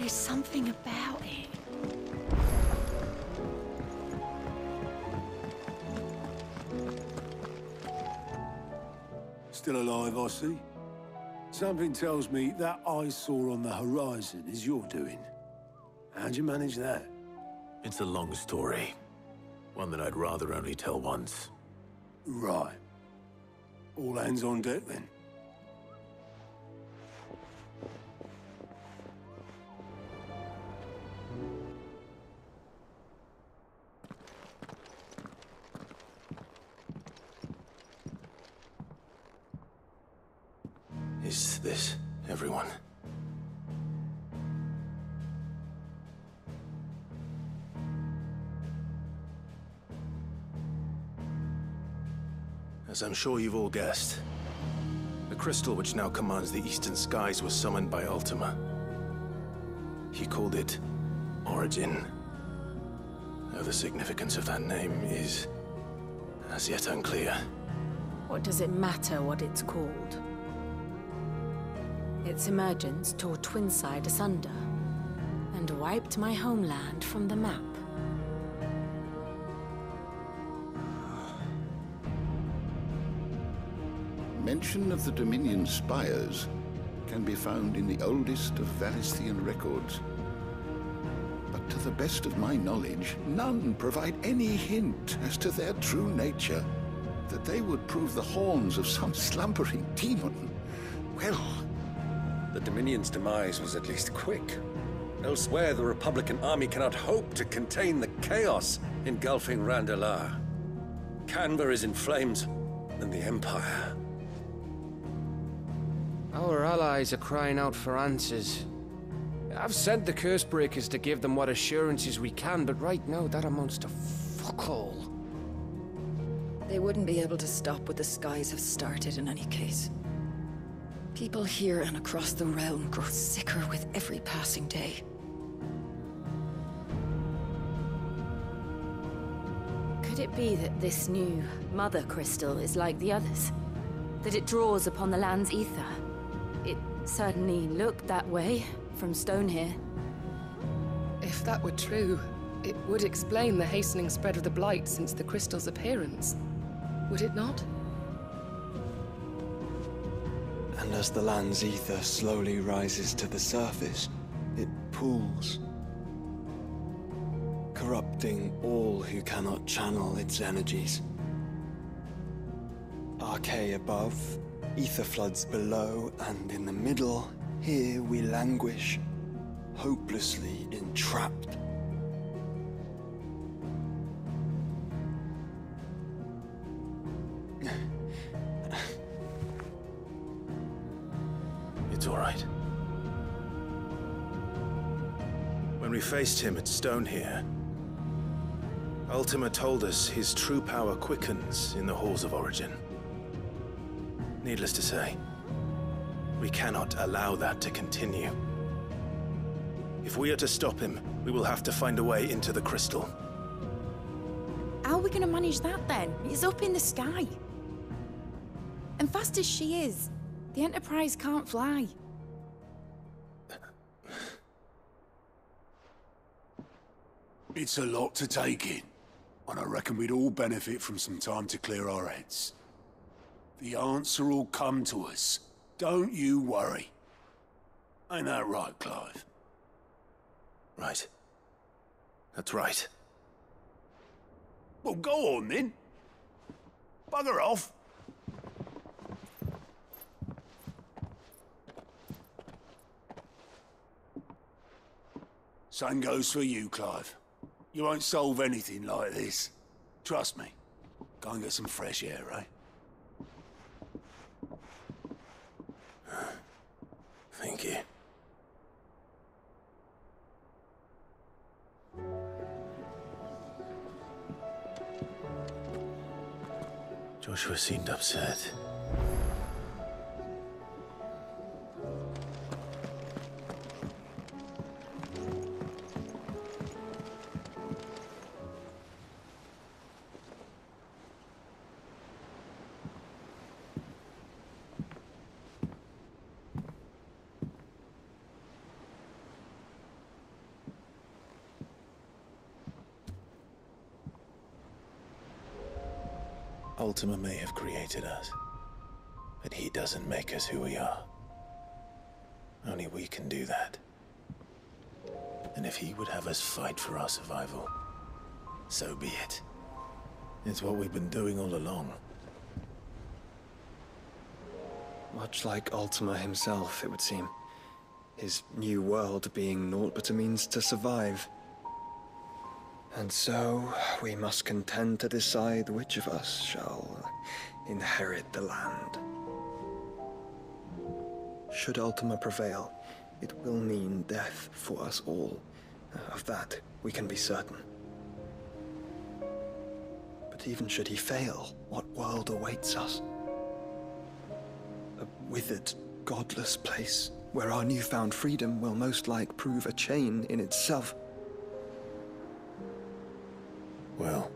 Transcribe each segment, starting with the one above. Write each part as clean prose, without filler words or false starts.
There's something about it. Still alive, I see. Something tells me that eyesore on the horizon is your doing. How'd you manage that? It's a long story. One that I'd rather only tell once. Right. All hands on deck, then. Is this everyone? As I'm sure you've all guessed, the crystal which now commands the eastern skies was summoned by Ultima. He called it Origin. Though the significance of that name is as yet unclear. What does it matter what it's called? Its emergence tore Twinside asunder and wiped my homeland from the map. Mention of the Dominion spires can be found in the oldest of Valisthian records. But to the best of my knowledge, none provide any hint as to their true nature. That they would prove the horns of some slumbering demon. Well, the Dominion's demise was at least quick. Elsewhere, the Republican army cannot hope to contain the chaos engulfing Randalar. Canberra is in flames, and the Empire. Our allies are crying out for answers. I've sent the Cursebreakers to give them what assurances we can, but right now that amounts to fuck all. They wouldn't be able to stop what the skies have started in any case. People here and across the realm grow sicker with every passing day. Could it be that this new Mother Crystal is like the others? That it draws upon the land's ether? It certainly looked that way from stone here. If that were true, it would explain the hastening spread of the Blight since the crystal's appearance. Would it not? And as the land's ether slowly rises to the surface, it pools, corrupting all who cannot channel its energies. Archay above, ether floods below, and in the middle, here we languish, hopelessly entrapped. It's all right. When we faced him at Stone here, Ultima told us his true power quickens in the halls of Origin. Needless to say, we cannot allow that to continue. If we are to stop him, we will have to find a way into the crystal. How are we gonna manage that then? It's up in the sky. And fast as she is, the Enterprise can't fly. It's a lot to take in, and I reckon we'd all benefit from some time to clear our heads. The answer will come to us. Don't you worry. Ain't that right, Clive? Right. That's right. Well, go on then. Bugger off. Same goes for you, Clive. You won't solve anything like this. Trust me. Go and get some fresh air, eh? Thank you. Joshua seemed upset. Ultima may have created us, but he doesn't make us who we are. Only we can do that. And if he would have us fight for our survival, so be it. It's what we've been doing all along. Much like Ultima himself, it would seem. His new world being naught but a means to survive. And so, we must contend to decide which of us shall inherit the land. Should Ultima prevail, it will mean death for us all. Of that, we can be certain. But even should he fail, what world awaits us? A withered, godless place where our newfound freedom will most like prove a chain in itself. Well,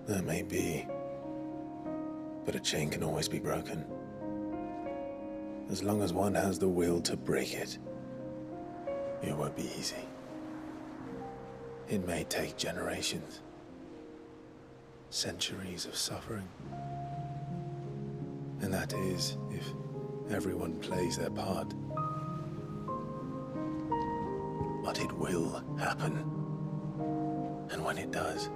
that may be. But a chain can always be broken. As long as one has the will to break it, it won't be easy. It may take generations, centuries of suffering. And that is if everyone plays their part. But it will happen. And when it does,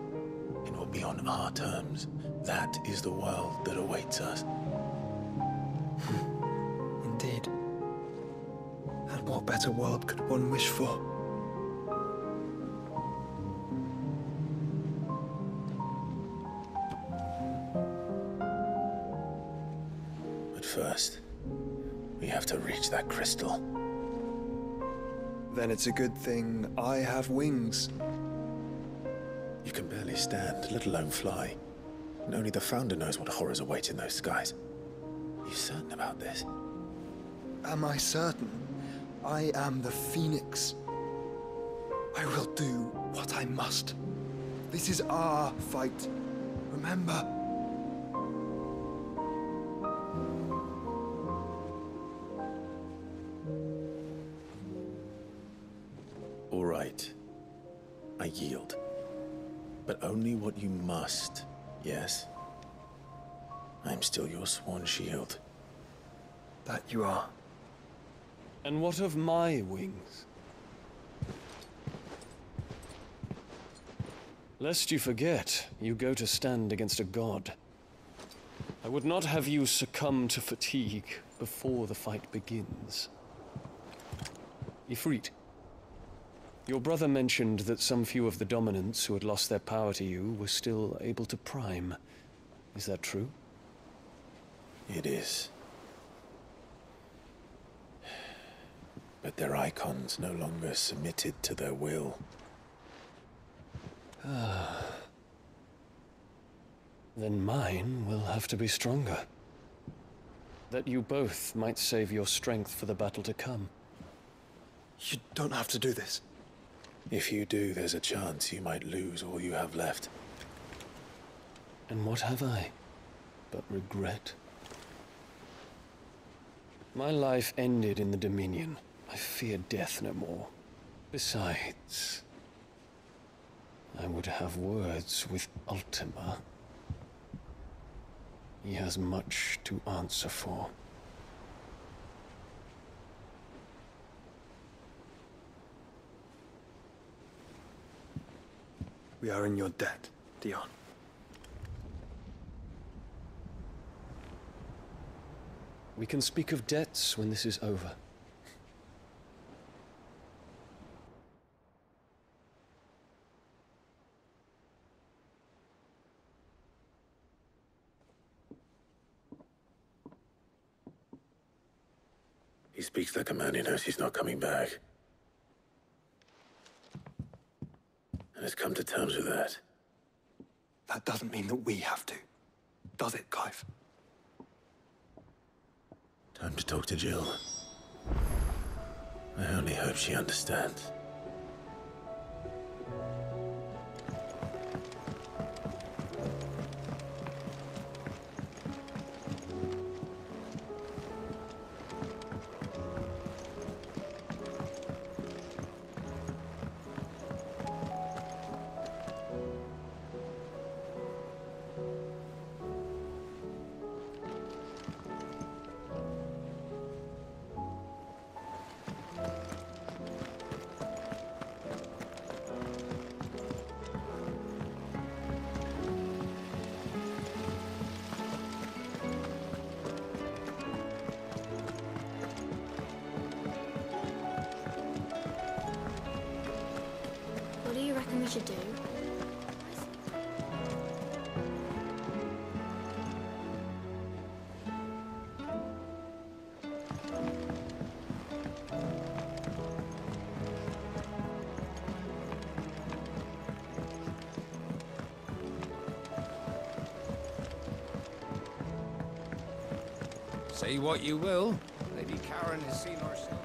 it will be on our terms. That is the world that awaits us. Indeed. And what better world could one wish for? But first, we have to reach that crystal. Then it's a good thing I have wings. You can barely stand, let alone fly. And only the Founder knows what horrors await in those skies. Are you certain about this? Am I certain? I am the Phoenix. I will do what I must. This is our fight. Remember? All right. I yield. But only what you must, yes? I'm still your sworn shield. That you are. And what of my wings? Lest you forget, you go to stand against a god. I would not have you succumb to fatigue before the fight begins. Ifrit, your brother mentioned that some few of the dominants who had lost their power to you were still able to prime. Is that true? It is. But their icons no longer submitted to their will. Then mine will have to be stronger. That you both might save your strength for the battle to come. You don't have to do this. If you do, there's a chance you might lose all you have left. And what have I but regret? My life ended in the Dominion. I fear death no more. Besides, I would have words with Ultima. He has much to answer for. We are in your debt, Dion. We can speak of debts when this is over. He speaks like a man who knows he's not coming back. And has come to terms with that. That doesn't mean that we have to. Does it, Clive? Time to talk to Jill. I only hope she understands. reckon we should do? Say what you will, Lady Karen has seen herself.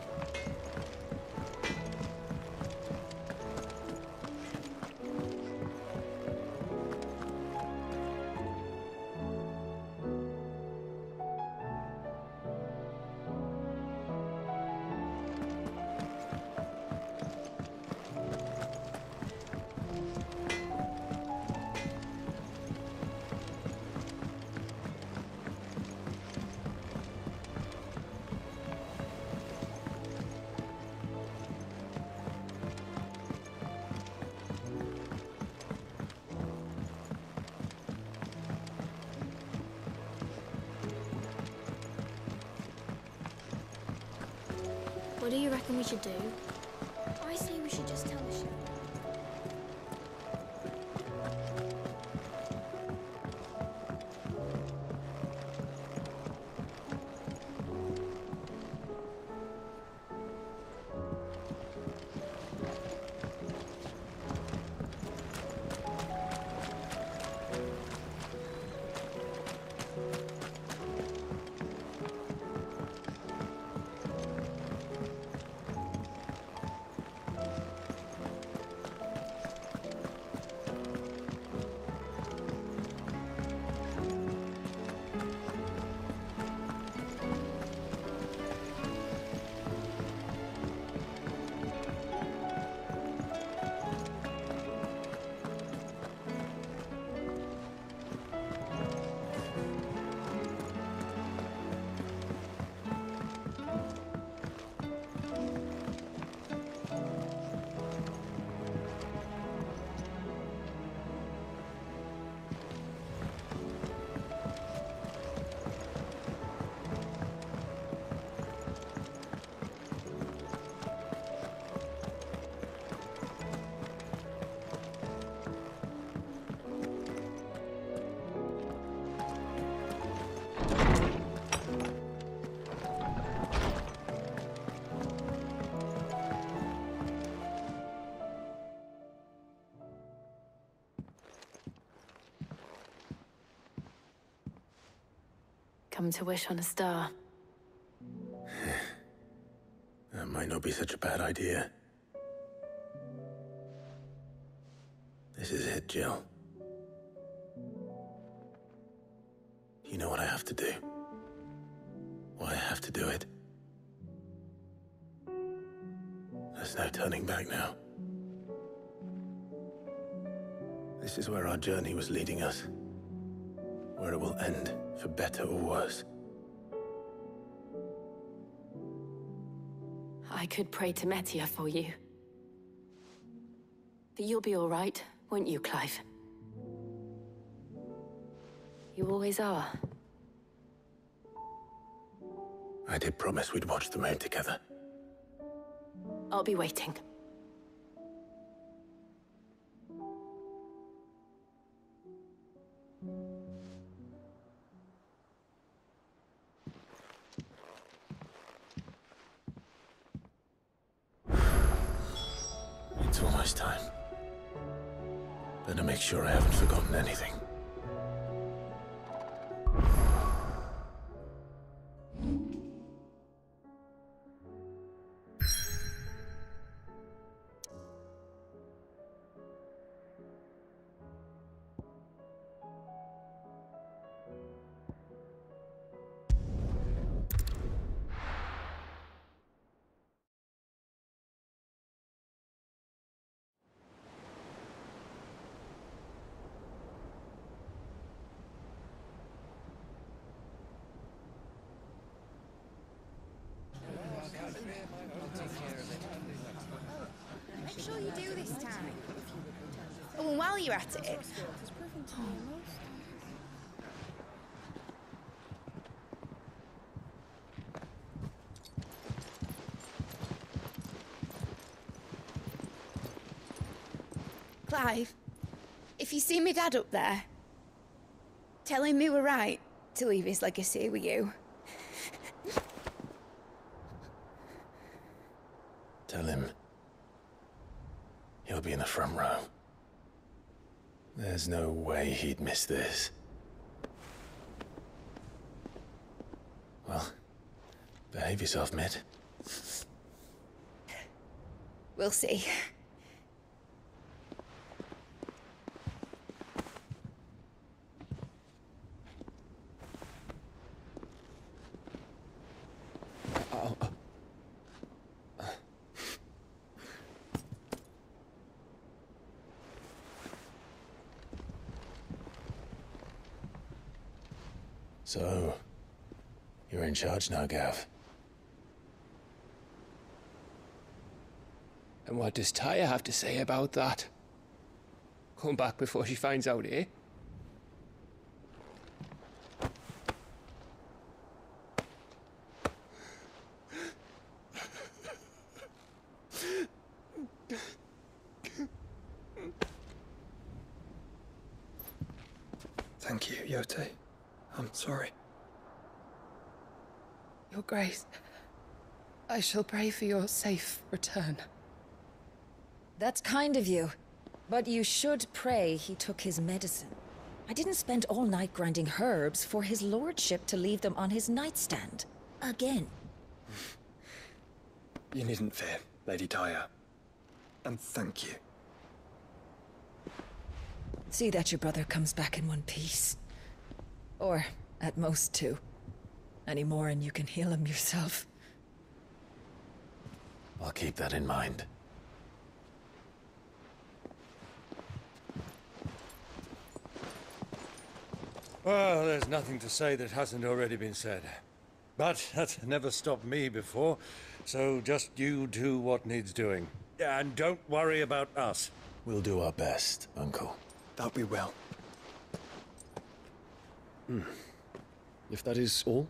What do you reckon we should do? I say we should just tell the show. Come to wish on a star. That might not be such a bad idea. This is it, Jill. You know what I have to do. Why I have to do it. There's no turning back now. This is where our journey was leading us. Where it will end, for better or worse. I could pray to Metia for you. But you'll be all right, won't you, Clive? You always are. I did promise we'd watch the moon together. I'll be waiting. It's almost time. Better make sure I haven't forgotten anything. Make sure you do this time. Oh, and while you're at it... Clive, if you see me dad up there, tell him we were right to leave his legacy with you. Tell him he'll be in the front row. There's no way he'd miss this. Well, behave yourself, Mitt. We'll see. So, you're in charge now, Gav. And what does Tyre have to say about that? Come back before she finds out, eh? Thank you, Yote. I'm sorry. Your Grace, I shall pray for your safe return. That's kind of you. But you should pray he took his medicine. I didn't spend all night grinding herbs for his lordship to leave them on his nightstand. Again. You needn't fear, Lady Tyre. And thank you. See that your brother comes back in one piece. Or, at most, two. Any more and you can heal him yourself. I'll keep that in mind. Well, there's nothing to say that hasn't already been said. But that's never stopped me before, so just you do what needs doing. And don't worry about us. We'll do our best, Uncle. That we will. If that is all?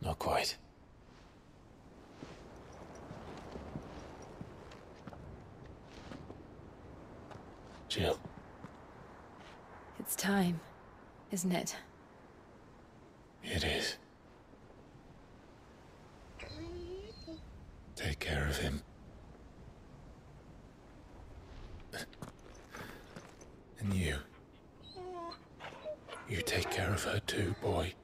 Not quite. Jill. It's time, isn't it? It is. Take care of him. And you. You take care of her too, boy.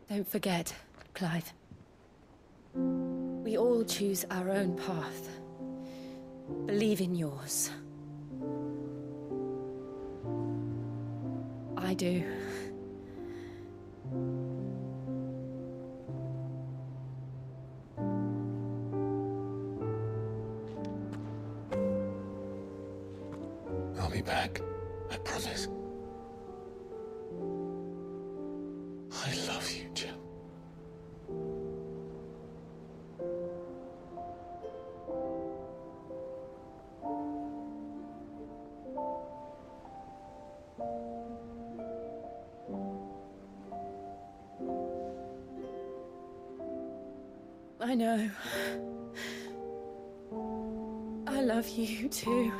Don't forget, Clive. We all choose our own path. Believe in yours. I do. I'll be back. I promise. I love you, Jill. I know. I love you too.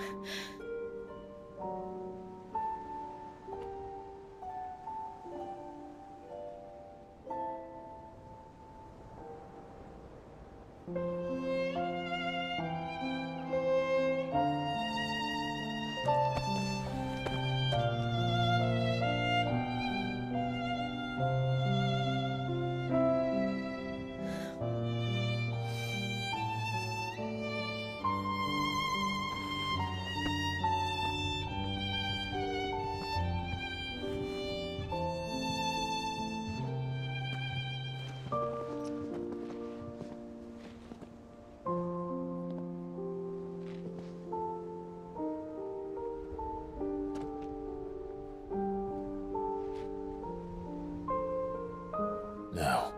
Now,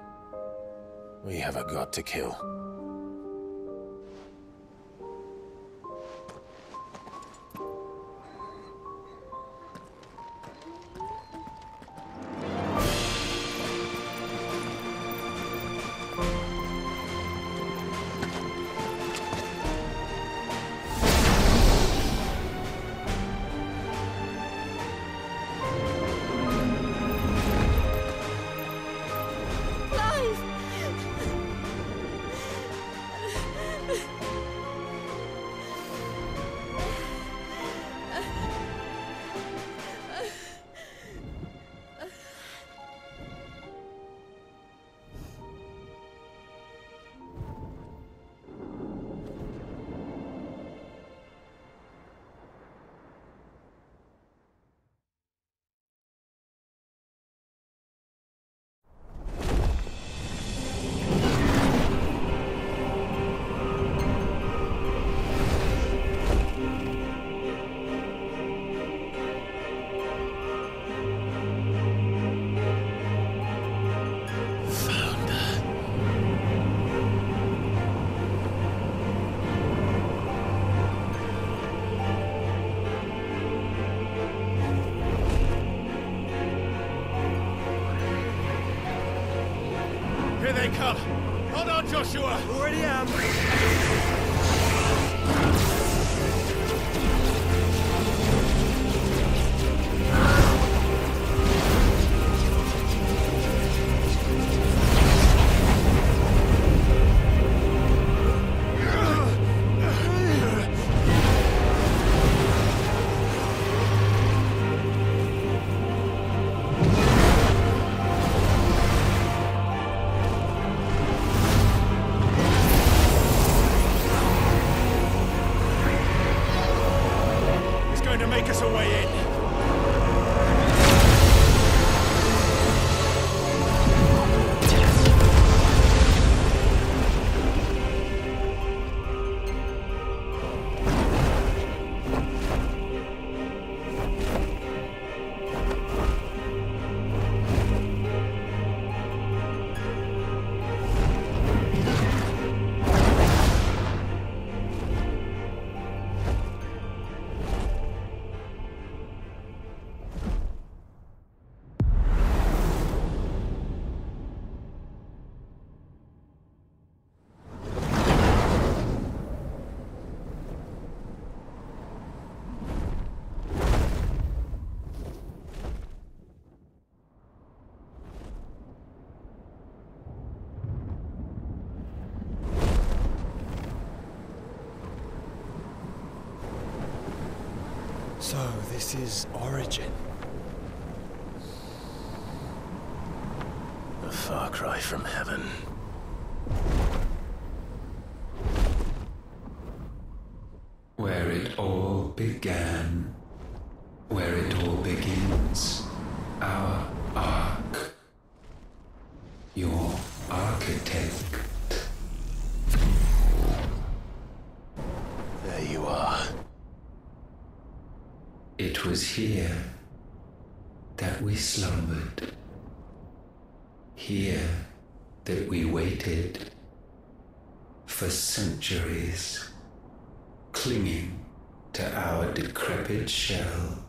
we have a god to kill. come! Hold on, Joshua! Already am! So, this is Origin. A far cry from heaven. Where it all began. Where it all begins. Our ark. Your architect. There you are. It was here that we slumbered. Here that we waited for centuries, clinging to our decrepit shell,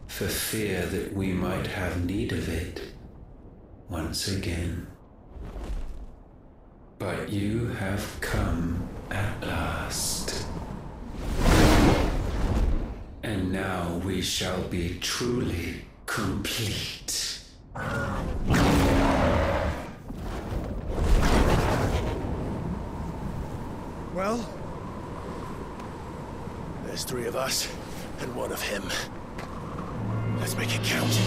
for fear that we might have need of it once again. But you have come at last. And now we shall be truly complete. Well, there's 3 of us and 1 of him. Let's make it count.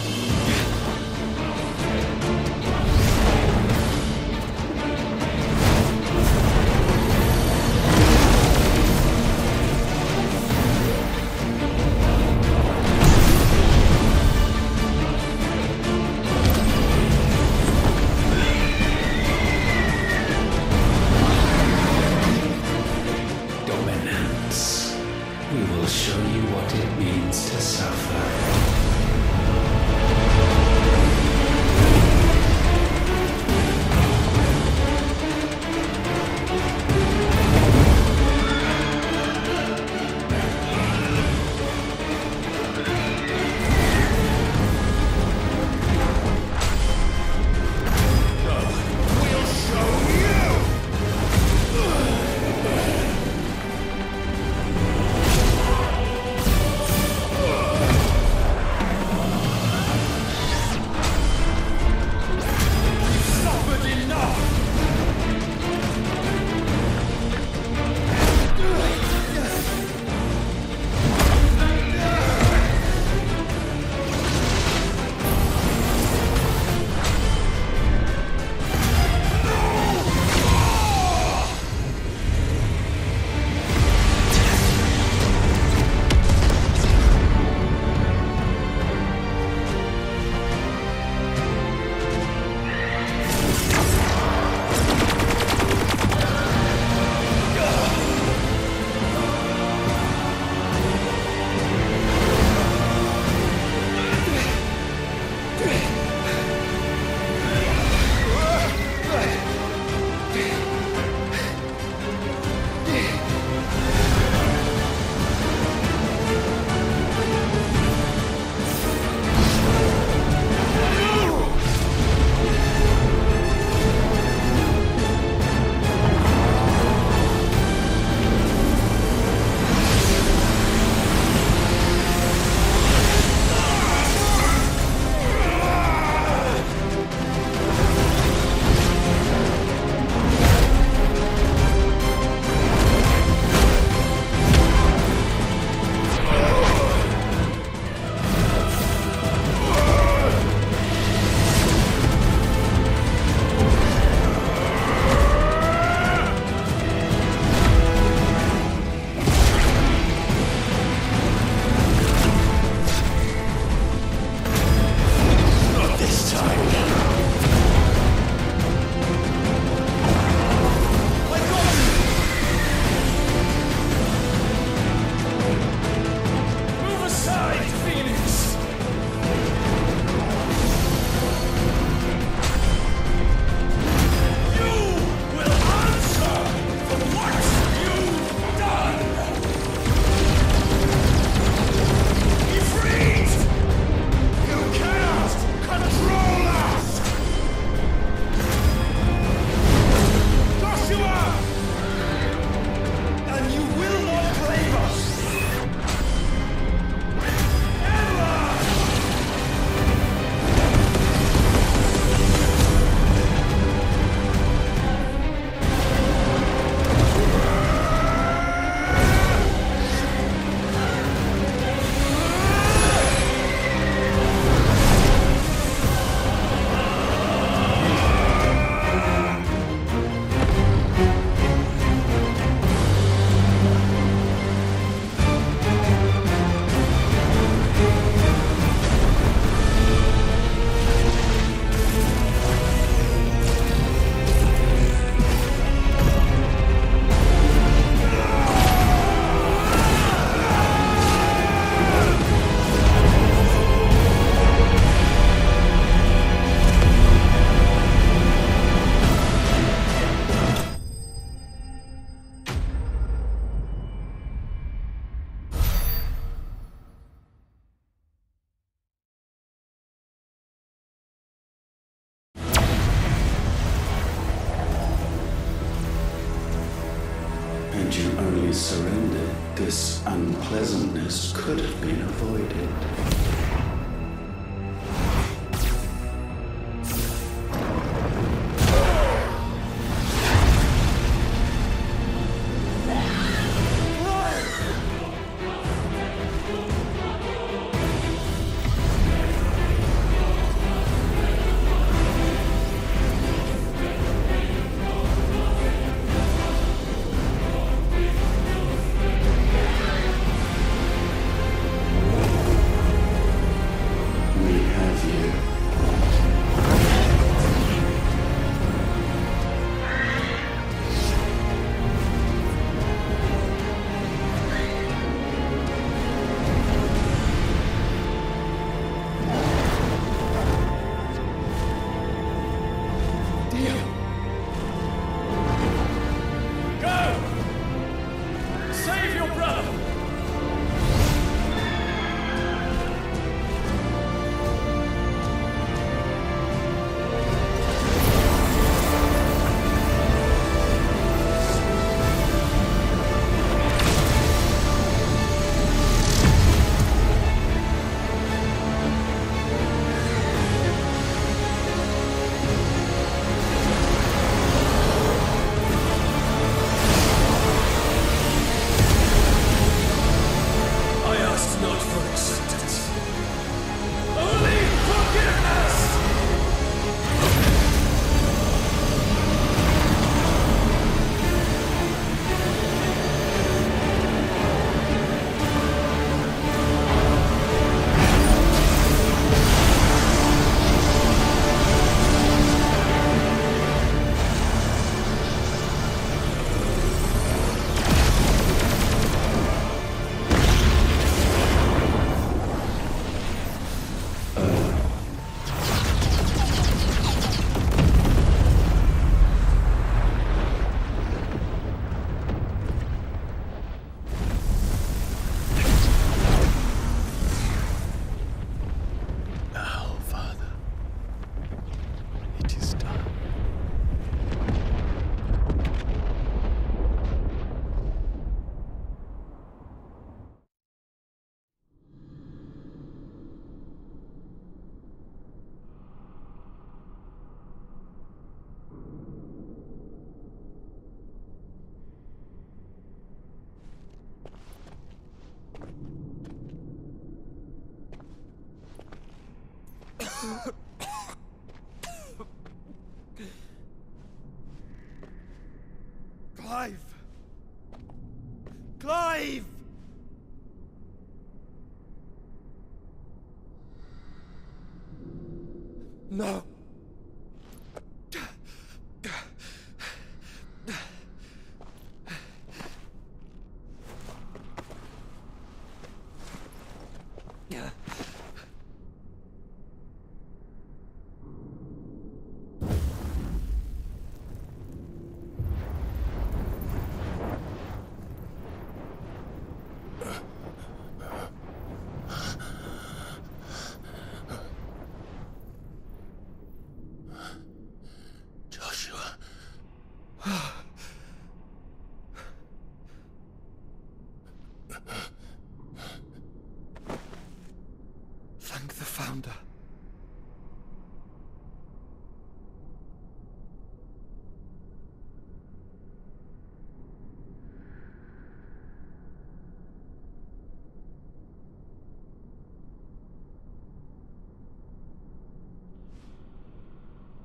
he surrendered, this unpleasantness could have been avoided. Clive! Clive! No! Thank the Founder.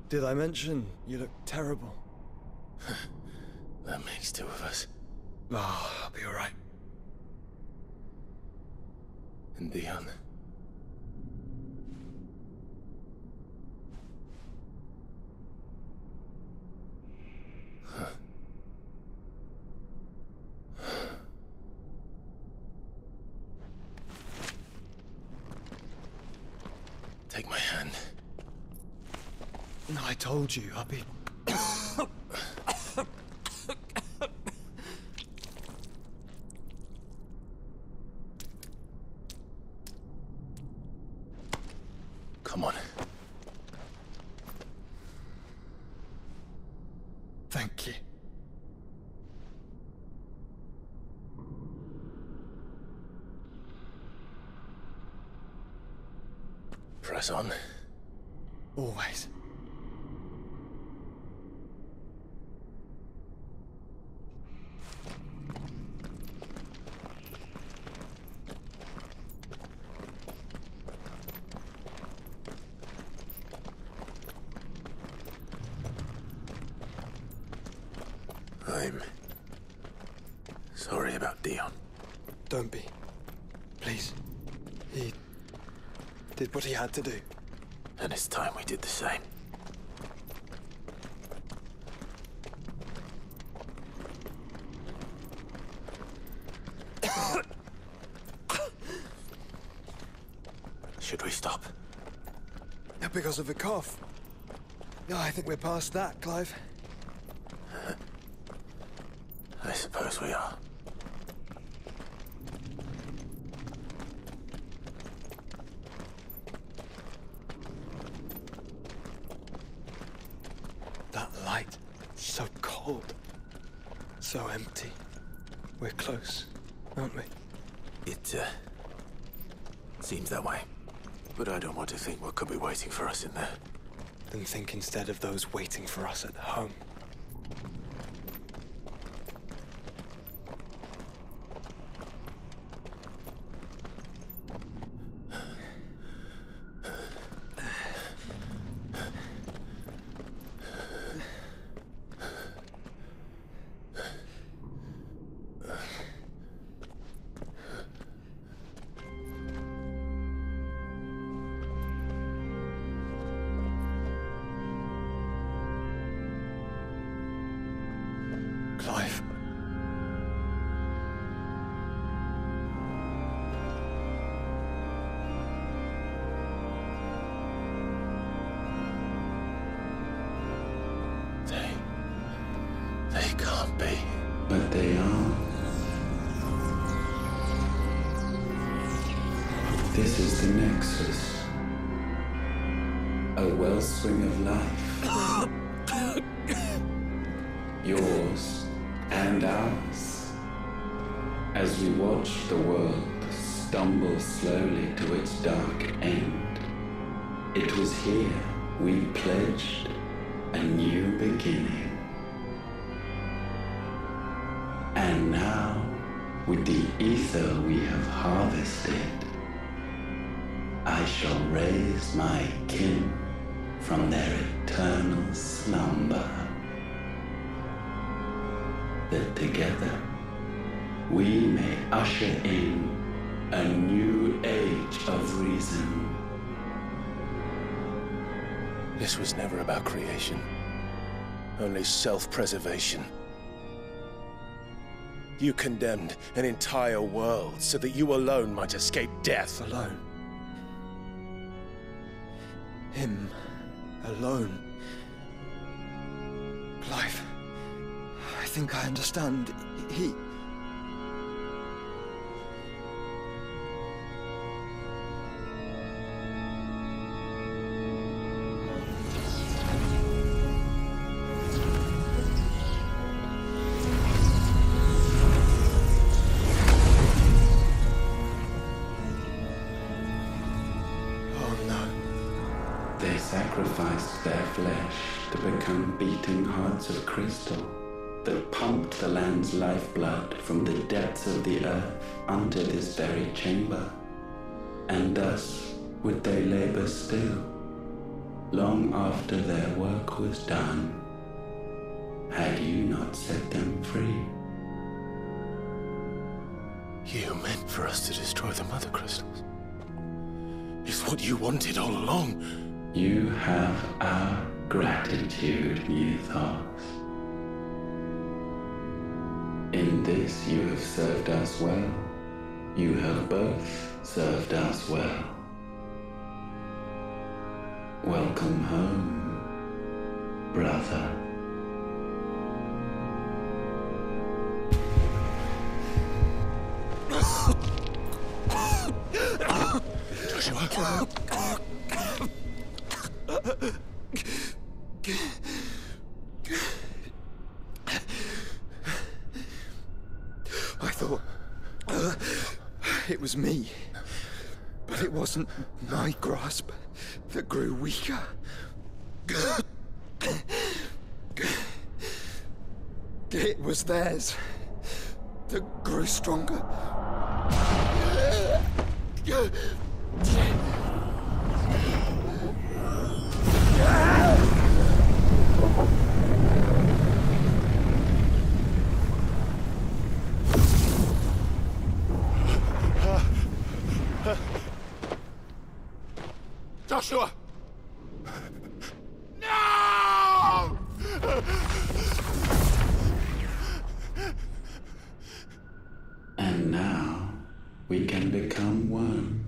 Did I mention you look terrible? That makes two of us. Oh, I'll be alright. And Dion. Take my hand. I told you, I'll be... Come on. Thank you. Press on. Always. I'm sorry about Dion. Don't be. Please. He did what he had to do. And it's time we did the same. Should we stop? Because of the cough. No, I think we're past that, Clive. I suppose we are. That light, so cold, so empty. We're close, aren't we? It, seems that way. But I don't want to think what could be waiting for us in there. Then think instead of those waiting for us at home. Clive. They can't be. But they are. This is the Nexus. A wellspring of life. Yours and ours. As we watch the world stumble slowly to its dark end, it was here we pledged a new beginning. And now, with the ether we have harvested, I shall raise my kin from their eternal slumber, that together we may usher in a new age of reason. This was never about creation, only self-preservation. You condemned an entire world so that you alone might escape death. Alone. Him. Alone. Clive. I think I understand. He... They sacrificed their flesh to become beating hearts of crystal that pumped the land's lifeblood from the depths of the earth unto this very chamber. And thus would they labor still, long after their work was done, had you not set them free. You meant for us to destroy the Mother Crystals. It's what you wanted all along. You have our gratitude, Muthos. In this you have served us well. You have both served us well. Welcome home, brother. Joshua. I thought... it was me. But it wasn't my grasp that grew weaker. It was theirs that grew stronger. Joshua! No! And now we can become one.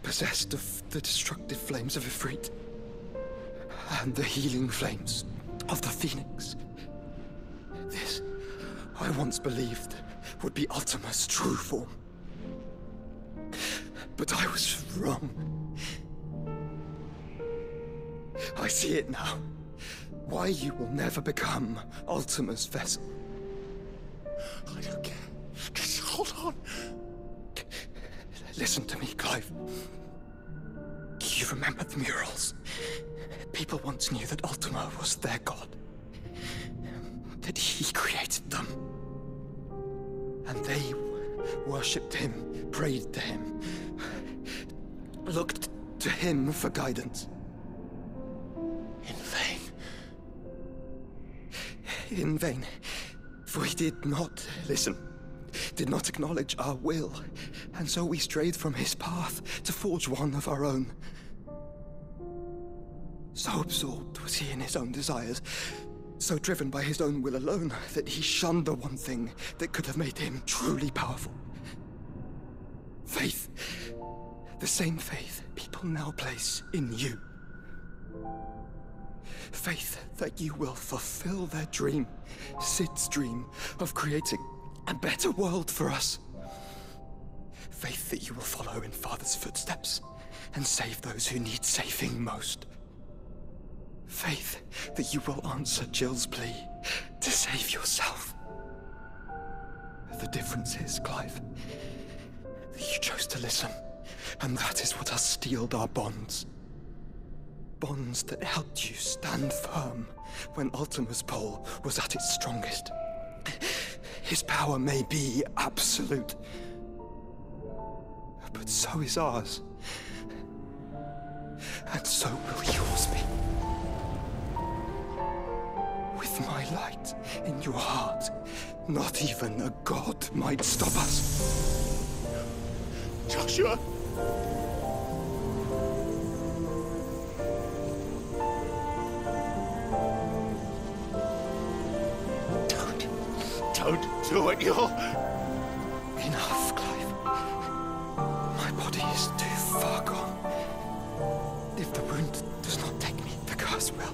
Possessed of the destructive flames of Ifrit and the healing flames of the Phoenix. This, I once believed, would be Ultima's true form. But I was wrong. I see it now. Why you will never become Ultima's vessel. I don't care. Just hold on. Listen to me, Clive. You remember the murals? People once knew that Ultima was their god. That he created them. And they worshipped him, prayed to him, looked to him for guidance. In vain. In vain. For he did not listen, did not acknowledge our will, and so we strayed from his path to forge one of our own. So absorbed was he in his own desires, so driven by his own will alone, that he shunned the one thing that could have made him truly powerful. Faith. The same faith people now place in you. Faith that you will fulfill their dream, Sid's dream, of creating a better world for us. Faith that you will follow in Father's footsteps and save those who need saving most. Faith that you will answer Jill's plea to save yourself. The difference is, Clive, that you chose to listen, and that is what has steeled our bonds. Bonds that helped you stand firm when Ultima's pull was at its strongest. His power may be absolute, but so is ours. And so will yours be. With my light in your heart, not even a god might stop us. Joshua! Don't do it, you're... Enough, Clive. My body is too far gone. If the wound does not take me, the curse will.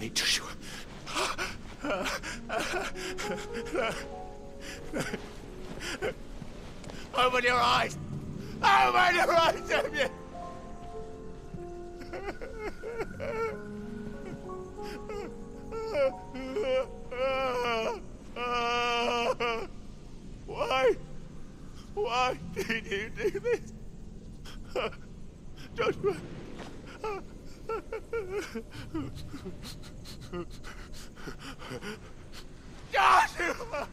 me, Joshua. Open your eyes! Open your eyes, Damien! Why? Why did you do this? Joshua! Joshua!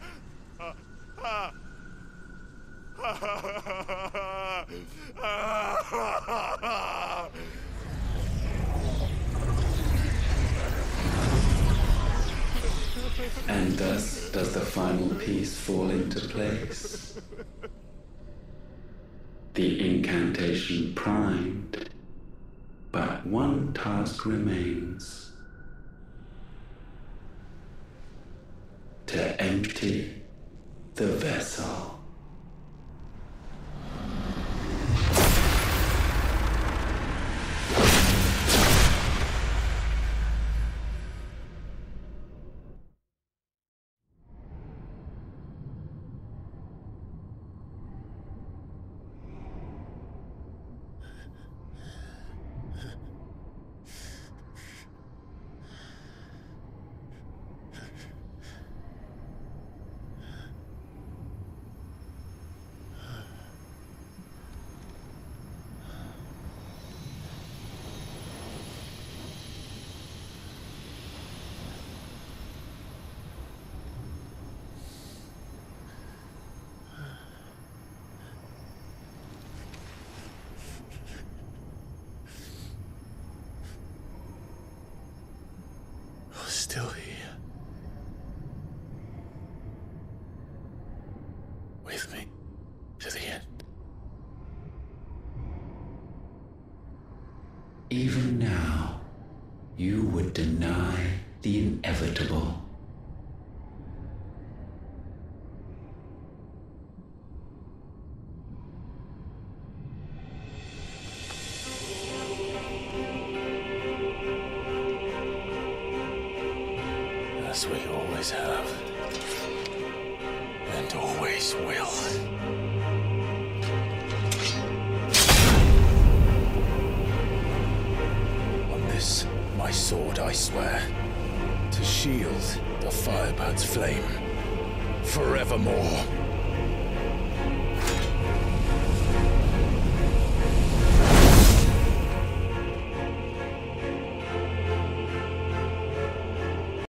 And thus does the final piece fall into place. The incantation primed, but one task remains. To empty the vessel. Still here. With me to the end. Even now, you would deny the inevitable. As we always have, and always will. On this, my sword, I swear, to shield the Firebird's flame forevermore.